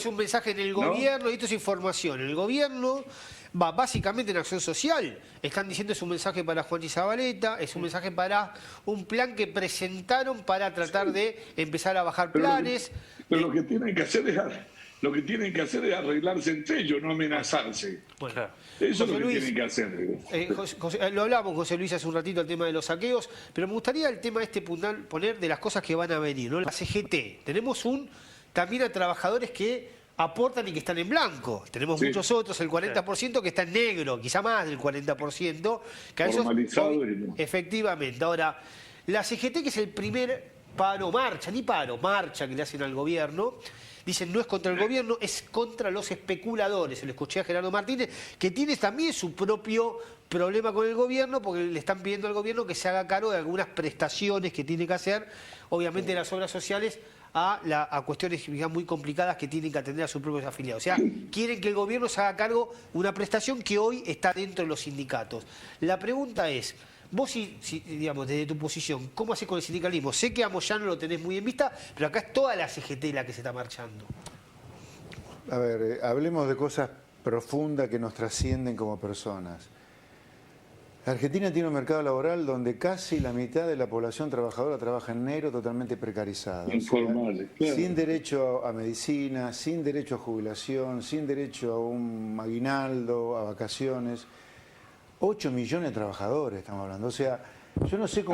Speaker 1: un mensaje en el gobierno, y esto es información. El gobierno va básicamente en acción social. Están diciendo es un mensaje para Juanchi Zabaleta, es un mensaje para un plan que presentaron para tratar de empezar a bajar planes.
Speaker 6: Pero lo que tienen que hacer es arreglarse entre ellos, no amenazarse.
Speaker 1: Bueno,
Speaker 6: eso es lo que tienen que hacer.
Speaker 1: Lo hablamos, José Luis, hace un ratito, el tema de los saqueos, pero me gustaría el tema poner de las cosas que van a venir, ¿no? La CGT. Tenemos también a trabajadores que aportan y que están en blanco. Tenemos muchos otros, el 40% que está en negro, quizá más del 40%. Que a esos, efectivamente. Ahora, la CGT, que es el primer marcha que le hacen al gobierno, dicen no es contra el gobierno, es contra los especuladores. Se lo escuché a Gerardo Martínez, que tiene también su propio problema con el gobierno, porque le están pidiendo al gobierno que se haga cargo de algunas prestaciones que tiene que hacer, obviamente las obras sociales, a cuestiones muy complicadas que tienen que atender a sus propios afiliados. O sea, quieren que el gobierno se haga cargo de una prestación que hoy está dentro de los sindicatos. La pregunta es, vos, digamos, desde tu posición, ¿cómo haces con el sindicalismo? Sé que a Moyano lo tenés muy en vista, pero acá es toda la CGT la que se está marchando.
Speaker 2: A ver, hablemos de cosas profundas que nos trascienden como personas. Argentina tiene un mercado laboral donde casi la mitad de la población trabajadora trabaja en negro, totalmente precarizada.
Speaker 6: Informales, claro.
Speaker 2: Sin derecho a medicina, sin derecho a jubilación, sin derecho a un aguinaldo, a vacaciones. 8 millones de trabajadores estamos hablando. O sea, yo no sé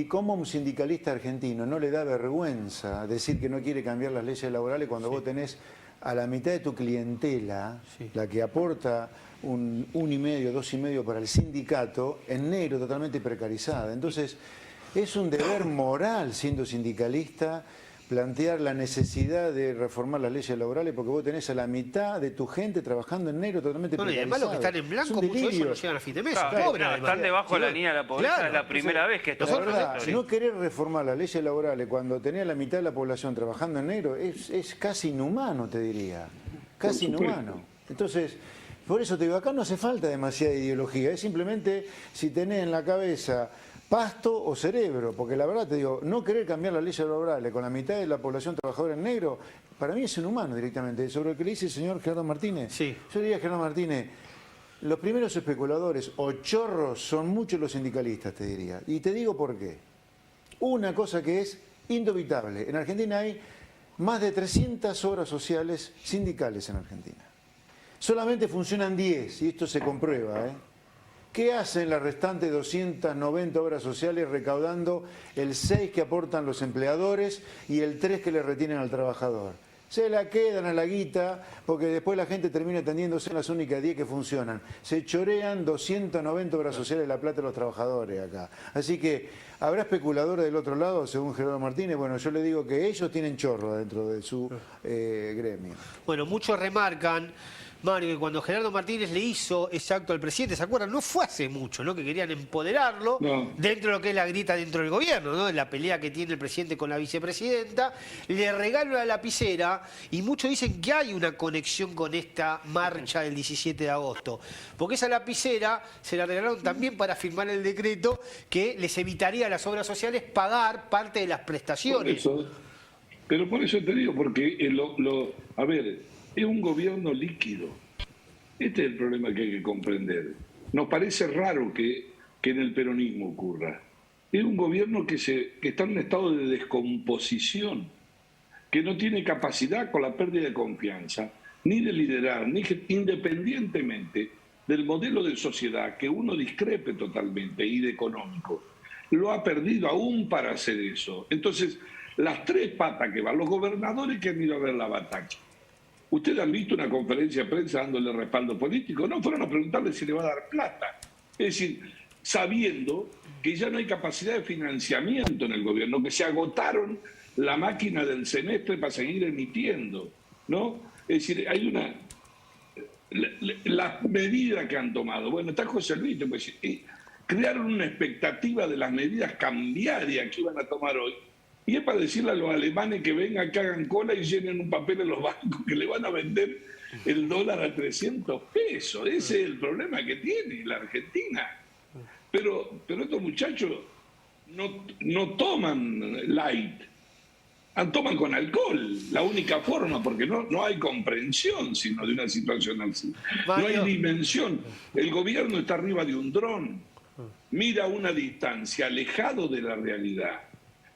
Speaker 2: cómo un sindicalista argentino no le da vergüenza decir que no quiere cambiar las leyes laborales cuando vos tenés a la mitad de tu clientela, la que aporta un 1,5, 2,5 para el sindicato, en negro, totalmente precarizada. Entonces, es un deber moral, siendo sindicalista, plantear la necesidad de reformar las leyes laborales porque vos tenés a la mitad de tu gente trabajando en negro totalmente
Speaker 1: Bueno, y además los que están en blanco, muchos de ellos no llegan a fin de mes.
Speaker 4: Están debajo de la línea de la pobreza, es la primera vez que esto
Speaker 2: La verdad,
Speaker 4: pasa.
Speaker 2: no querer reformar las leyes laborales cuando tenés la mitad de la población trabajando en negro es casi inhumano, te diría. Casi inhumano. Entonces, por eso te digo, acá no hace falta demasiada ideología, es simplemente si tenés en la cabeza pasto o cerebro, porque la verdad te digo, no querer cambiar las leyes laborales con la mitad de la población trabajadora en negro, para mí es inhumano directamente. Sobre lo que le dice el señor Gerardo Martínez,
Speaker 1: sí.
Speaker 2: Yo diría, Gerardo Martínez, los primeros especuladores o chorros son muchos los sindicalistas, te diría. Y te digo por qué. Una cosa que es indubitable, en Argentina hay más de 300 obras sociales sindicales en Argentina. Solamente funcionan 10, y esto se comprueba, ¿eh? ¿Qué hacen las restantes 290 obras sociales recaudando el 6 que aportan los empleadores y el 3 que le retienen al trabajador? Se la quedan a la guita porque después la gente termina atendiéndose en las únicas 10 que funcionan. Se chorean 290 obras sociales de la plata de los trabajadores acá. Así que, ¿habrá especuladores del otro lado, según Gerardo Martínez? Bueno, yo le digo que ellos tienen chorro dentro de su gremio.
Speaker 1: Bueno, muchos remarcan, Mario, que cuando Gerardo Martínez le hizo ese acto al presidente, ¿se acuerdan? No fue hace mucho, ¿no? Que querían empoderarlo dentro de lo que es la grita dentro del gobierno, ¿no? En la pelea que tiene el presidente con la vicepresidenta. Le regalan la lapicera y muchos dicen que hay una conexión con esta marcha del 17 de agosto. Porque esa lapicera se la regalaron también para firmar el decreto que les evitaría a las obras sociales pagar parte de las prestaciones.
Speaker 6: Pero por eso te digo, porque a ver, es un gobierno líquido. Este es el problema que hay que comprender. Nos parece raro que en el peronismo ocurra. Es un gobierno que está en un estado de descomposición, que no tiene capacidad con la pérdida de confianza, ni de liderar, independientemente del modelo de sociedad que uno discrepe totalmente y de económico. Lo ha perdido aún para hacer eso. Entonces, las tres patas que van, los gobernadores que han ido a ver la batalla. ¿Ustedes han visto una conferencia de prensa dándole respaldo político? No, fueron a preguntarle si le va a dar plata. Es decir, sabiendo que ya no hay capacidad de financiamiento en el gobierno, que se agotaron la máquina del semestre para seguir emitiendo, ¿no? Es decir, hay las medidas que han tomado. Bueno, está José Luis, pues, crearon una expectativa de las medidas cambiarias que iban a tomar hoy. Y es para decirle a los alemanes que vengan, que hagan cola y llenen un papel en los bancos, que le van a vender el dólar a 300 pesos. Ese es el problema que tiene la Argentina. Pero estos muchachos no toman light, toman con alcohol, la única forma, porque no hay comprensión sino de una situación así. No hay dimensión. El gobierno está arriba de un dron, mira a una distancia, alejado de la realidad.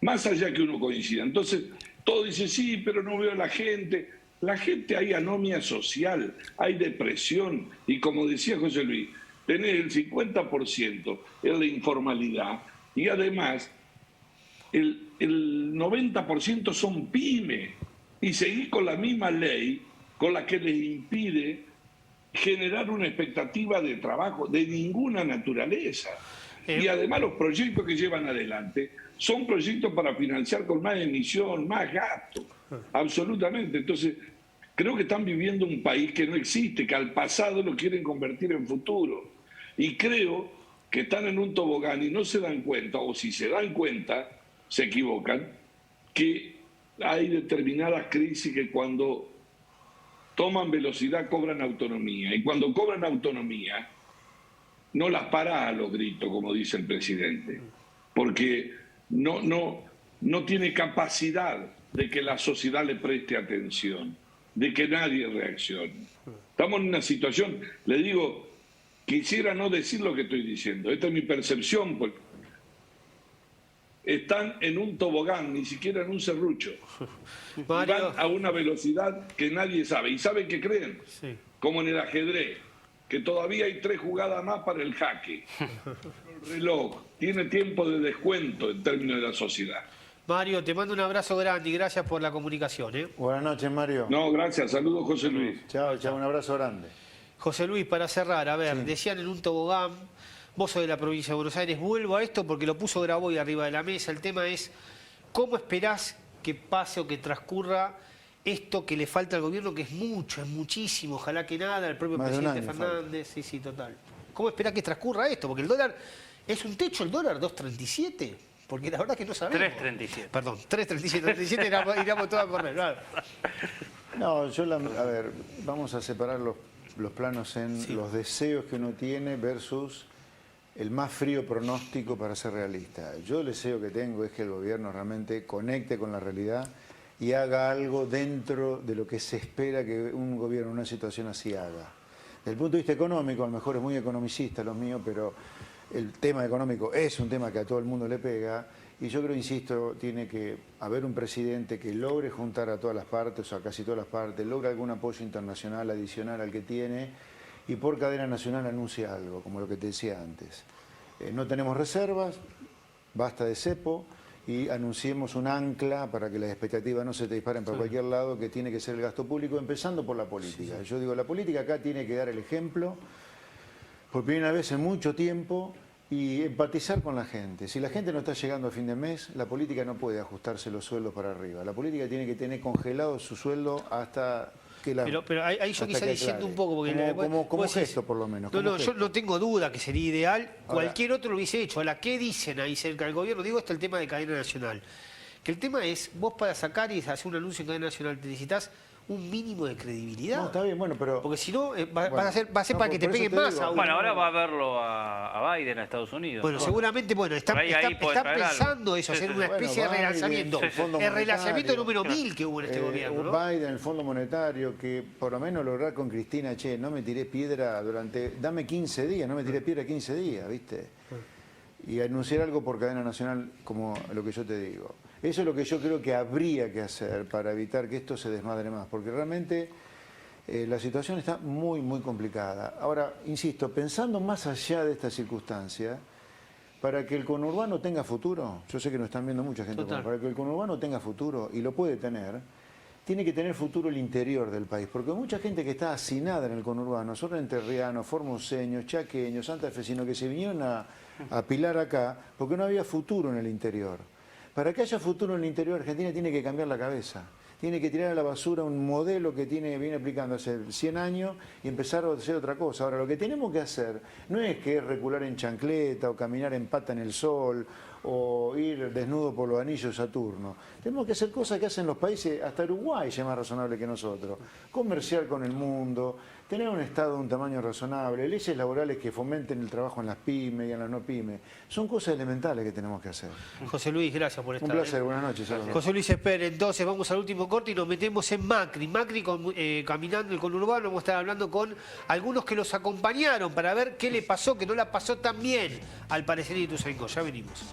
Speaker 6: Más allá que uno coincida. Entonces, todo dice, sí, pero no veo a la gente. La gente, hay anomia social, hay depresión. Y como decía José Luis, tenés el 50% en la informalidad. Y además, el 90% son pymes. Y seguís con la misma ley con la que les impide generar una expectativa de trabajo de ninguna naturaleza. Y además los proyectos que llevan adelante son proyectos para financiar con más emisión, más gasto, absolutamente. Entonces, creo que están viviendo un país que no existe, que al pasado lo quieren convertir en futuro. Y creo que están en un tobogán y no se dan cuenta, o si se dan cuenta, se equivocan, que hay determinadas crisis que cuando toman velocidad cobran autonomía. Y cuando cobran autonomía, no las para a los gritos, como dice el presidente, porque no tiene capacidad de que la sociedad le preste atención, de que nadie reaccione. Estamos en una situación, le digo, quisiera no decir lo que estoy diciendo, esta es mi percepción, porque están en un tobogán, ni siquiera en un serrucho. Van a una velocidad que nadie sabe. ¿Y saben qué creen? Sí. Como en el ajedrez, que todavía hay 3 jugadas más para el jaque. El reloj tiene tiempo de descuento en términos de la sociedad.
Speaker 1: Mario, te mando un abrazo grande y gracias por la comunicación.
Speaker 2: Buenas noches, Mario.
Speaker 6: No, gracias. Saludos, José Luis.
Speaker 2: Chao, un abrazo grande.
Speaker 1: José Luis, para cerrar, a ver, decían en un tobogán, vos sos de la provincia de Buenos Aires, vuelvo a esto porque lo puso Graboy arriba de la mesa. El tema es, ¿cómo esperás que que pase o que transcurra esto que le falta al gobierno, que es mucho, es muchísimo, ojalá que nada, el propio presidente Fernández, sí, total. ¿Cómo esperar que transcurra esto? Porque el dólar, ¿es un techo el dólar 2.37? Porque la verdad que no sabemos.
Speaker 4: 3.37.
Speaker 1: Perdón, 3.37 iríamos todos a correr. Claro.
Speaker 2: No, a ver, vamos a separar los planos en los deseos que uno tiene versus el más frío pronóstico para ser realista. Yo el deseo que tengo es que el gobierno realmente conecte con la realidad y haga algo dentro de lo que se espera que un gobierno en una situación así haga. Desde el punto de vista económico, a lo mejor es muy economicista lo mío, pero el tema económico es un tema que a todo el mundo le pega y yo creo, insisto, tiene que haber un presidente que logre juntar a todas las partes, o a casi todas las partes, logre algún apoyo internacional adicional al que tiene y por cadena nacional anuncie algo, como lo que te decía antes. No tenemos reservas, basta de cepo, y anunciemos un ancla para que las expectativas no se te disparen para cualquier lado, que tiene que ser el gasto público, empezando por la política. Yo digo, la política acá tiene que dar el ejemplo, por primera vez en mucho tiempo, y empatizar con la gente. Si la gente no está llegando a fin de mes, la política no puede ajustarse los sueldos para arriba. La política tiene que tener congelado su sueldo hasta que la...
Speaker 1: Pero ahí yo quizá diciendo un poco... Porque
Speaker 2: como gesto, por lo menos.
Speaker 1: No, yo no tengo duda que sería ideal. Cualquier otro lo hubiese hecho. Ahora, ¿qué dicen ahí cerca del gobierno? Digo, esto es el tema de cadena nacional. Que el tema es, vos para sacar y hacer un anuncio en cadena nacional necesitas un mínimo de credibilidad.
Speaker 2: No, está bien, bueno, pero...
Speaker 1: Porque si no, va a ser para que te peguen más aún.
Speaker 4: Bueno, ahora va a verlo a Biden, a Estados Unidos.
Speaker 1: Bueno, seguramente, están pensando eso, hacer una especie de relanzamiento. El relanzamiento número 1000 que hubo en este gobierno, ¿no?
Speaker 2: Biden, el Fondo Monetario, que por lo menos lograr con Cristina, no me tiré piedra dame 15 días, no me tiré piedra 15 días, ¿viste? Y anunciar algo por cadena nacional como lo que yo te digo. Eso es lo que yo creo que habría que hacer para evitar que esto se desmadre más, porque realmente la situación está muy, muy complicada. Ahora, insisto, pensando más allá de esta circunstancia, para que el conurbano tenga futuro, yo sé que nos están viendo mucha gente, para que el conurbano tenga futuro, y lo puede tener, tiene que tener futuro el interior del país, porque mucha gente que está hacinada en el conurbano, son enterrianos, formoseños, chaqueños, santafesinos, que se vinieron a pilar acá, porque no había futuro en el interior. Para que haya futuro en el interior de Argentina tiene que cambiar la cabeza. Tiene que tirar a la basura un modelo que viene aplicando hace 100 años y empezar a hacer otra cosa. Ahora, lo que tenemos que hacer no es que recular en chancleta o caminar en pata en el sol o ir desnudo por los anillos de Saturno. Tenemos que hacer cosas que hacen los países, hasta Uruguay es más razonable que nosotros. Comerciar con el mundo, tener un Estado de un tamaño razonable, leyes laborales que fomenten el trabajo en las pymes y en las no pymes. Son cosas elementales que tenemos que hacer.
Speaker 1: José Luis, gracias por estar.
Speaker 2: Un placer, buenas noches. Saludos.
Speaker 1: José Luis Esper, entonces vamos al último corte y nos metemos en Macri. Macri caminando el conurbano, vamos a estar hablando con algunos que los acompañaron para ver qué le pasó, que no la pasó tan bien, al parecer, de Ituzaingó. Ya venimos.